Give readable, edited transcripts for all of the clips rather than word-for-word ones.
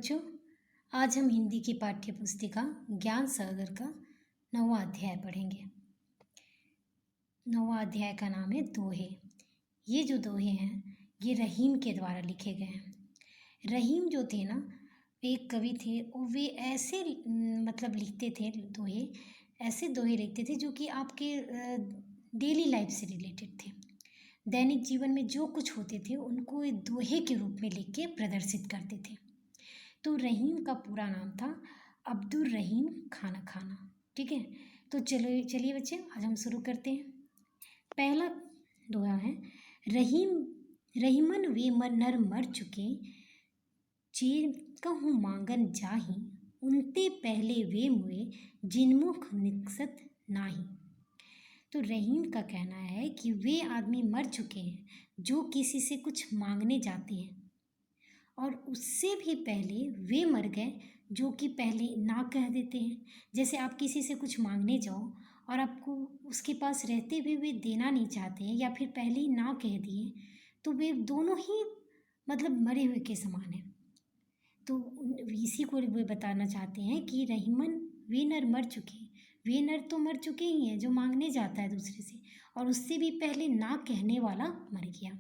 बच्चों, आज हम हिंदी की पाठ्य पुस्तिका ज्ञान सागर का 9वां अध्याय पढ़ेंगे। 9वां अध्याय का नाम है दोहे। ये जो दोहे हैं ये रहीम के द्वारा लिखे गए हैं। रहीम जो थे ना, एक कवि थे और वे ऐसे लिखते थे दोहे, ऐसे दोहे लिखते थे जो कि आपके डेली लाइफ से रिलेटेड थे। दैनिक जीवन में जो कुछ होते थे उनको एक दोहे के रूप में लिख के प्रदर्शित करते थे। तो रहीम का पूरा नाम था अब्दुल रहीम खाना खाना। ठीक है, तो चलिए बच्चे, आज हम शुरू करते हैं। पहला दोहा है, रहीमन वे नर मर चुके, जे कहूँ मांगन जाही, उनते पहले वे मुए, जिनमुख निकसत नाही। तो रहीम का कहना है कि वे आदमी मर चुके हैं जो किसी से कुछ मांगने जाते हैं, और उससे भी पहले वे मर गए जो कि पहले ना कह देते हैं। जैसे आप किसी से कुछ मांगने जाओ और आपको उसके पास रहते हुए वे देना नहीं चाहते हैं, या फिर पहले ही ना कह दिए, तो वे दोनों ही मरे हुए के समान हैं। तो इसी को वे बताना चाहते हैं कि रहीमन वे नर मर चुके, वे नर तो मर चुके ही हैं जो मांगने जाता है दूसरे से, और उससे भी पहले ना कहने वाला मर गया।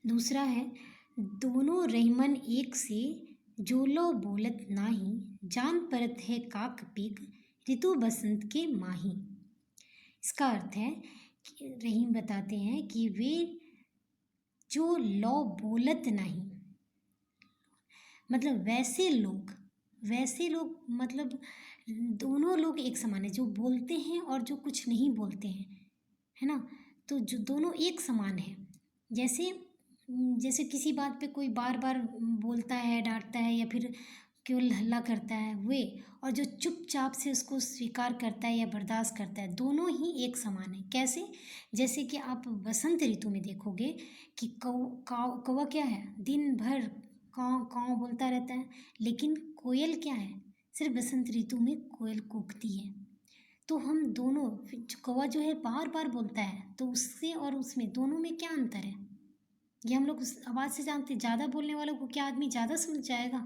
दूसरा है, दोनों रहीमन एक से, जोलो बोलत नाही, जान परत है काक पीक, ऋतु बसंत के माही। इसका अर्थ है कि रहीम बताते हैं कि वे जो लो बोलत नहीं, वैसे लोग दोनों लोग एक समान है, जो बोलते हैं और जो कुछ नहीं बोलते हैं, है ना। तो जो दोनों एक समान है, जैसे किसी बात पे कोई बार बार बोलता है, डांटता है या फिर केवल हल्ला करता है वे, और जो चुपचाप से उसको स्वीकार करता है या बर्दाश्त करता है, दोनों ही एक समान है। कैसे? जैसे कि आप बसंत ऋतु में देखोगे कि कौवा क्या है, दिन भर काँव काँव बोलता रहता है, लेकिन कोयल क्या है, सिर्फ बसंत ऋतु में कोयल कूकती है। तो हम दोनों, कौवा जो है बार बार बोलता है, तो उससे और उसमें दोनों में क्या अंतर है, ये हम लोग उस आवाज़ से जानते हैं। ज़्यादा बोलने वालों को क्या आदमी ज़्यादा समझ जाएगा?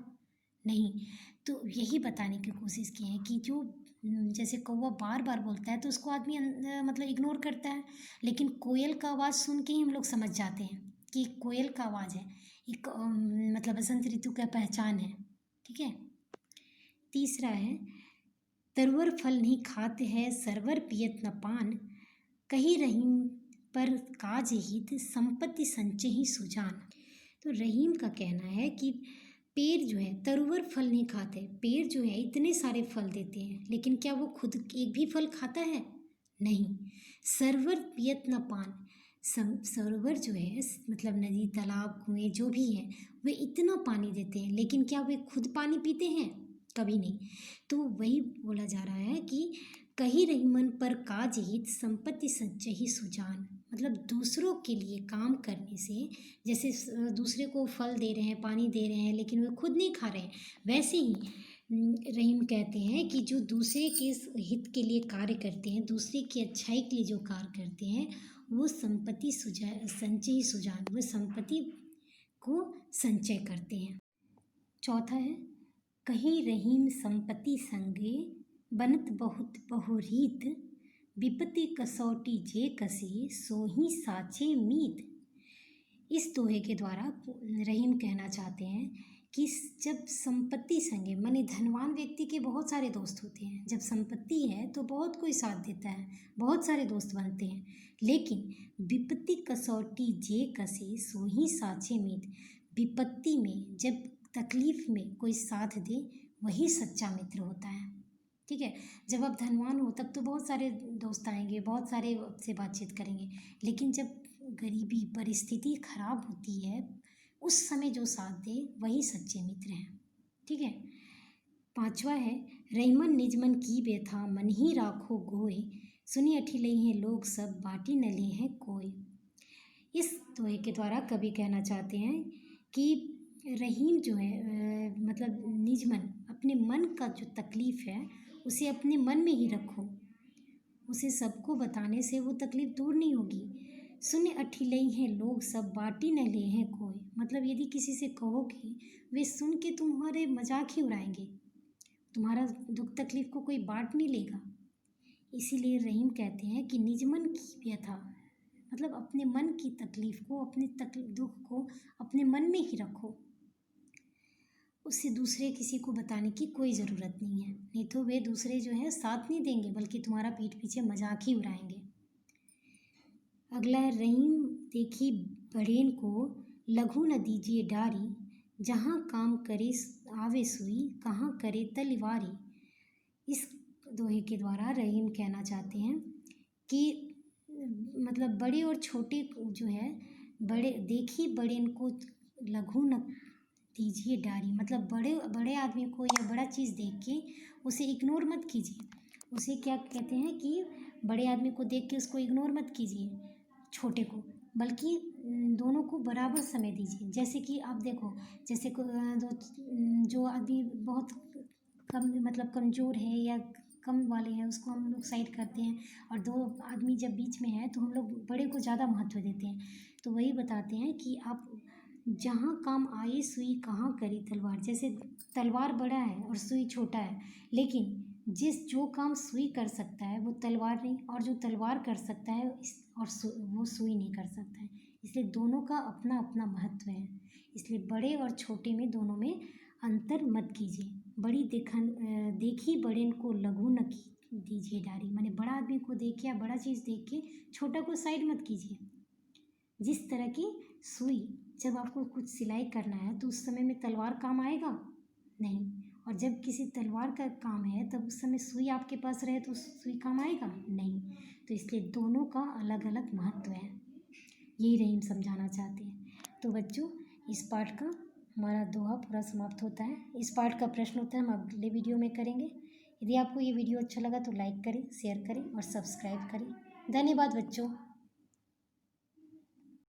नहीं। तो यही बताने की कोशिश की है कि जो जैसे कौवा बार बार बोलता है तो उसको आदमी इग्नोर करता है, लेकिन कोयल का आवाज़ सुन के ही हम लोग समझ जाते हैं कि कोयल का आवाज़ है, एक बसंत ऋतु का पहचान है। ठीक है। तीसरा है, तरवर फल नहीं खाते हैं, सरवर पियत न पान, कही रहीम पर काज हित, संपत्ति संचय ही सुजान। तो रहीम का कहना है कि पेड़ जो है तरुवर फल नहीं खाते, पेड़ जो है इतने सारे फल देते हैं, लेकिन क्या वो खुद एक भी फल खाता है? नहीं। सरवर पियत न पान, सरोवर जो है नदी तालाब कुएं जो भी हैं, वे इतना पानी देते हैं, लेकिन क्या वे खुद पानी पीते हैं? कभी नहीं। तो वही बोला जा रहा है कि कही रहीमन पर काज हित, संपत्ति संचय ही सुजान। दूसरों के लिए काम करने से, जैसे दूसरे को फल दे रहे हैं, पानी दे रहे हैं, लेकिन वे खुद नहीं खा रहे हैं, वैसे ही रहीम कहते हैं कि जो दूसरे के हित के लिए कार्य करते हैं, दूसरे की अच्छाई के लिए जो कार्य करते हैं, वो संपत्ति संचय ही सुजान, वो संपत्ति को संचय करते हैं। चौथा है, कही रहीम संपत्ति संगे, बनत बहुत बहुरीत, विपत्ति कसौटी जे कसी, सोही साचे मीत। इस दोहे के द्वारा रहीम कहना चाहते हैं कि जब संपत्ति संगे, माने धनवान व्यक्ति के बहुत सारे दोस्त होते हैं, जब संपत्ति है तो बहुत कोई साथ देता है, बहुत सारे दोस्त बनते हैं, लेकिन विपत्ति कसौटी जे कसी, सोही साचे मीत, विपत्ति में, जब तकलीफ में कोई साथ दे, वही सच्चा मित्र होता है। ठीक है। जब आप धनवान हो तब तो बहुत सारे दोस्त आएंगे, बहुत सारे से बातचीत करेंगे, लेकिन जब गरीबी परिस्थिति खराब होती है, उस समय जो साथ दे वही सच्चे मित्र हैं। ठीक है। पांचवा है, रहीमन निजमन की व्यथा, मन ही राखो गोय, सुनी अठी लई हैं लोग सब, बाटी न ले हैं कोई। इस दोहे के द्वारा कवि कहना चाहते हैं कि रहीम जो है निजमन, अपने मन का जो तकलीफ़ है उसे अपने मन में ही रखो, उसे सबको बताने से वो तकलीफ़ दूर नहीं होगी। सुन अठिलई हैं लोग सब बाटी न ले हैं कोई। मतलब यदि किसी से कहोगे वे सुन के तुम्हारे मजाक ही उड़ाएंगे, तुम्हारा दुख तकलीफ को कोई बांट नहीं लेगा। इसीलिए रहीम कहते हैं कि निज मन की व्यथा, मतलब अपने मन की तकलीफ को, अपने दुख को अपने मन में ही रखो, उससे दूसरे किसी को बताने की कोई ज़रूरत नहीं है, नहीं तो वे दूसरे जो है साथ नहीं देंगे बल्कि तुम्हारा पीठ पीछे मजाक ही उड़ाएंगे। अगला है, रहीम देखी बड़ेन को लघु न दीजिए डारी, जहाँ काम करे आवे सुई कहाँ करे तलवारी। इस दोहे के द्वारा रहीम कहना चाहते हैं कि मतलब बड़े और छोटे जो है, बड़े देखी बड़ेन को लघु न दीजिए डारी, मतलब बड़े आदमी को या बड़ा चीज़ देख के उसे इग्नोर मत कीजिए। उसे क्या कहते हैं कि बड़े आदमी को देख के उसको इग्नोर मत कीजिए, छोटे को, बल्कि दोनों को बराबर समय दीजिए। जैसे कि आप देखो, जैसे जो आदमी बहुत कम मतलब कमज़ोर है या कम वाले हैं उसको हम लोग साइड करते हैं, और दो आदमी जब बीच में है तो हम लोग बड़े को ज़्यादा महत्व देते हैं। तो वही बताते हैं कि आप जहाँ काम आए सुई कहाँ करे तलवार। जैसे तलवार बड़ा है और सुई छोटा है, लेकिन जो काम सुई कर सकता है वो तलवार नहीं, और जो तलवार कर सकता है वो सुई नहीं कर सकता है। इसलिए दोनों का अपना अपना महत्व है। इसलिए बड़े और छोटे में दोनों में अंतर मत कीजिए। देखी बड़ेन को लघु न दीजिए डारी, माने बड़ा आदमी को देख के या बड़ा चीज़ देख के छोटा को साइड मत कीजिए। जिस तरह की सुई, जब आपको कुछ सिलाई करना है तो उस समय में तलवार काम आएगा नहीं, और जब किसी तलवार का काम है तब उस समय सुई आपके पास रहे तो सुई काम आएगा नहीं। तो इसलिए दोनों का अलग अलग महत्व है, यही रहीम समझाना चाहते हैं। तो बच्चों, इस पाठ का हमारा दोहा पूरा समाप्त होता है। इस पाठ का प्रश्न उत्तर हम अगले वीडियो में करेंगे। यदि आपको ये वीडियो अच्छा लगा तो लाइक करें, शेयर करें और सब्सक्राइब करें। धन्यवाद बच्चों।